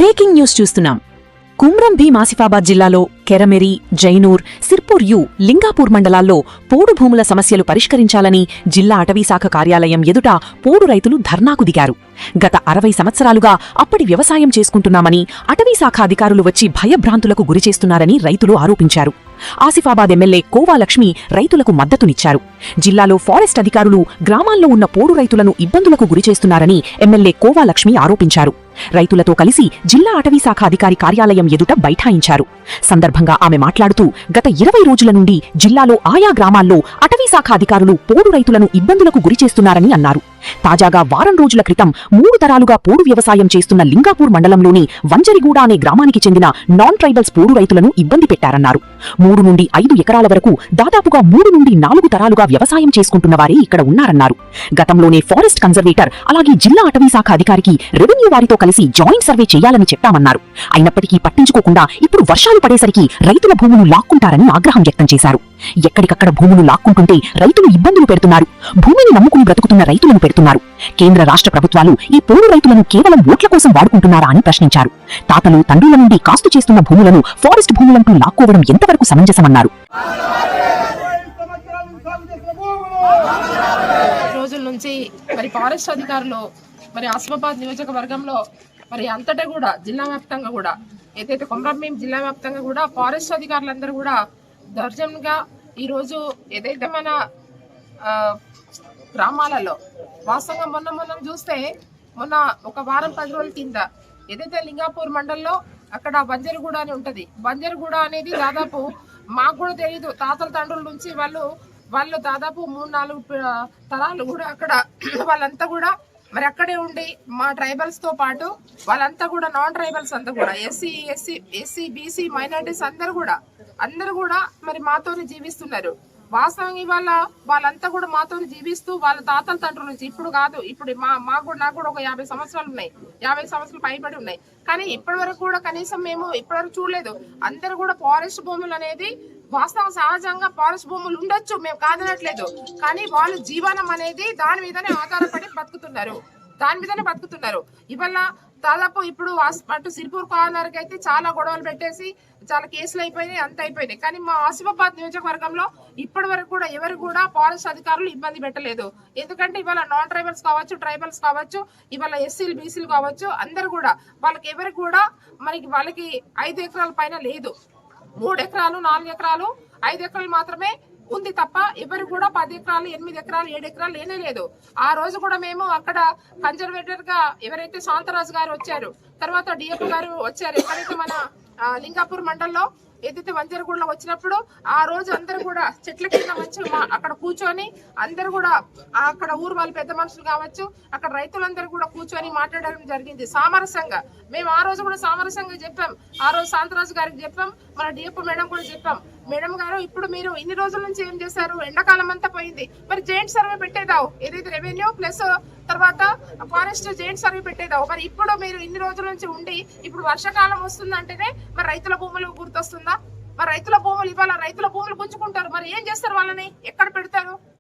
Breaking news చూస్తున్నాం. కుమ్రం భీం ఆసిఫాబాద్ జిల్లాలో Kerameri, Jainoor, Sirpur you, Lingapur మండలాల్లో పోడు భూముల సమస్యలు పరిష్కరించాలని జిల్లా అటవీశాఖ కార్యాలయం ఎదుట పోడు రైతులు ధర్నాకు దిగారు. గత 60 సంవత్సరాలుగా అప్పటి వ్యవసాయం చేసుకుంటున్నామని అటవీశాఖ అధికారులు వచ్చి భయభ్రాంతులకు గురిచేస్తున్నారని రైతులు ఆరోపించారు. ఆసిఫాబాద్ ఎమ్మెల్యే కోవా లక్ష్మి రైతులకు మద్దతునిచ్చారు. జిల్లాలో ఫారెస్ట్ అధికారులు గ్రామాల్లో ఉన్న పోడు రైతులను ఇబ్బందులకు గురిచేస్తున్నారని ఎమ్మెల్యే కోవా లక్ష్మి ఆరోపించారు. రైతులతో కలిసి జిల్లా అటవీశాఖ అధికారి కార్యాలయం ఎదుట బైఠాయించారు. సందర్భంగా ఆమె మాట్లాడుతూ గత 20 రోజుల నుండి జిల్లాలో ఆయా గ్రామాల్లో అటవీశాఖ అధికారులు పోడు రైతులను ఇబ్బందులకు గురిచేస్తున్నారని అన్నారు. తాజాగా వారం రోజుల క్రితం 3 తరాలుగా పోడు వ్యవసాయం చేస్తున్న లింగాపూర్ మండలంలోని వంజరిగూడ అనే గ్రామానికి చెందిన నాన్ ట్రైబల్స్ పోడు రైతులను ఇబ్బంది పెట్టారన్నారు. 3 నుండి 5 ఎకరాల వరకు దాదాపుగా 3 నుండి 4 తరాలుగా వ్యవసాయం చేసుకుంటున్న వారే ఇక్కడ ఉన్నారన్నారు. గతంలోనే ఫారెస్ట్ కన్జర్వేటర్ అలాగే జిల్లా అటవీశాఖ అధికారికి రెవెన్యూ వారితో కలిసి జాయింట్ సర్వే చేయాలని చెప్పామన్నారు. అయినప్పటికీ పట్టించుకోకుండా ఇప్పుడు వర్షాలు పడేసరికి రైతుల భూములు లాక్కుంటారని ఆగ్రహం వ్యక్తం చేశారు. ఎక్కడికక్కడ భూములు లాక్కుంటుంటే రైతులు ఇబ్బందులు పెడుతున్నారు. భూమిని నమ్ముకుని బ్రతుకుతున్న రైతులను పెడుతున్నారు. కేంద్ర రాష్ట్ర ప్రభుత్వాలు ఈ పోడు రైతులను కేవలం ఓట్ల కోసం వాడుకుంటున్నారా అని ప్రశ్నించారు. తాతలు తండ్రుల నుండి కాస్తు చేస్తున్న భూములను ఫారెస్ట్ భూములంటూ లాక్కోవడం ఎంతవరకు సమంజసమన్నారు. రోజుల నుంచి ఫారెస్ట్ అధికారులు ఆసిఫాబాద్ నియోజకవర్గంలో అంతటా కూడా జిల్లా వ్యాప్తంగా కూడా ఏదైతే కుమ్రం భీం జిల్లా వ్యాప్తంగా కూడా ఫారెస్ట్ అధికారులందరూ కూడా దౌర్జన్యంగా ఈరోజు ఏదైతే మన గ్రామాలలో వాస్తవంగా మొన్న చూస్తే మొన్న ఒక వారం 10 రోజుల కింద ఏదైతే లింగాపూర్ మండలంలో అక్కడ బంజరుగూడ అని ఉంటది. బంజరుగూడ అనేది దాదాపు మాకు కూడా తెలియదు, తాతల తండ్రుల నుంచి వాళ్ళు దాదాపు 3-4 తరాలు కూడా అక్కడ వాళ్ళంతా కూడా అక్కడే ఉండి మా ట్రైబల్స్ తో పాటు వాళ్ళంతా కూడా నాన్ ట్రైబల్స్ అంతా కూడా ఎస్సీ బీసీ మైనారిటీస్ అందరూ కూడా మాతోనే జీవిస్తున్నారు. వాస్తవంగా వాళ్ళంతా కూడా మాతోనే జీవిస్తూ వాళ్ళ తాతల తండ్రుల నుంచి ఇప్పుడు కాదు, ఇప్పుడు నాకు కూడా ఒక 50 సంవత్సరాలు ఉన్నాయి, 50 సంవత్సరాలు పైబడి ఉన్నాయి. కానీ ఇప్పటి వరకు కూడా కనీసం మేము ఇప్పటివరకు చూడలేదు. అందరూ కూడా ఫారెస్ట్ భూములు అనేది వాస్తవం సహజంగా ఫారెస్ట్ భూములు ఉండొచ్చు, మేము కాదనట్లేదు. కానీ వాళ్ళు జీవనం అనేది దాని మీదనే ఆధారపడి బతుకుతున్నారు. ఇవాళ దాదాపు ఇప్పుడు అటు సిర్పూర్ కార్నర్కి అయితే చాలా గొడవలు పెట్టేసి చాలా కేసులు అయిపోయినాయి, అంత అయిపోయినాయి. కానీ మా ఆసిఫాబాద్ నియోజకవర్గంలో ఇప్పటి వరకు కూడా ఎవరు కూడా ఫారెస్ట్ అధికారులు ఇబ్బంది పెట్టలేదు. ఎందుకంటే ఇవాళ నాన్ ట్రైబల్స్ కావచ్చు, ట్రైబల్స్ కావచ్చు, ఇవాళ ఎస్సీలు బీసీలు కావచ్చు, అందరు కూడా ఎవరికి కూడా వాళ్ళకి 5 ఎకరాల పైన లేదు. 3 ఎకరాలు 4 ఎకరాలు 5 ఎకరాలు మాత్రమే ఉంది తప్ప ఎవరు కూడా 10 ఎకరాలు 8 ఎకరాలు 7 ఎకరాలు లేనే లేదు. ఆ రోజు కూడా మేము అక్కడ కన్జర్వేటర్ గా ఎవరైతే శాంతరాజు గారు వచ్చారు, తర్వాత డిఎఫ్ గారు వచ్చారు, ఎక్కడైతే మన లింగాపూర్ మండలంలో ఏదైతే వంజరగూడలో వచ్చినప్పుడు ఆ రోజు అందరూ కూడా చెట్ల కింద మంచిగా అక్కడ కూర్చొని అందరూ కూడా అక్కడ ఊరు వాళ్ళ పెద్ద మనుషులు కావచ్చు, అక్కడ రైతులందరూ కూడా కూర్చొని మాట్లాడడం జరిగింది సామరస్యంగా. మేము ఆ రోజు కూడా సామరస్యంగా చెప్పాం. ఆ రోజు శాంతరాజు గారికి చెప్పాం, మన డిఎఫ్ మేడం కూడా చెప్పాం. మేడం గారు, ఇప్పుడు మీరు ఇన్ని రోజుల నుంచి ఏం చేశారు? ఎండాకాలం అంతా పోయింది, జాయింట్ సర్వే పెట్టేదావు, ఏదైతే రెవెన్యూ ప్లస్ తర్వాత ఫారెస్ట్ జాయింట్ సర్వే పెట్టేదావు. ఇప్పుడు మీరు ఇన్ని రోజుల నుంచి ఉండి ఇప్పుడు వర్షాకాలం వస్తుందంటేనే రైతుల భూములు గుర్తొస్తుందా? రైతుల భూములు ఇవాళ రైతుల భూములు గుంజుకుంటారు, ఏం చేస్తారు? వాళ్ళని ఎక్కడ పెడతారు?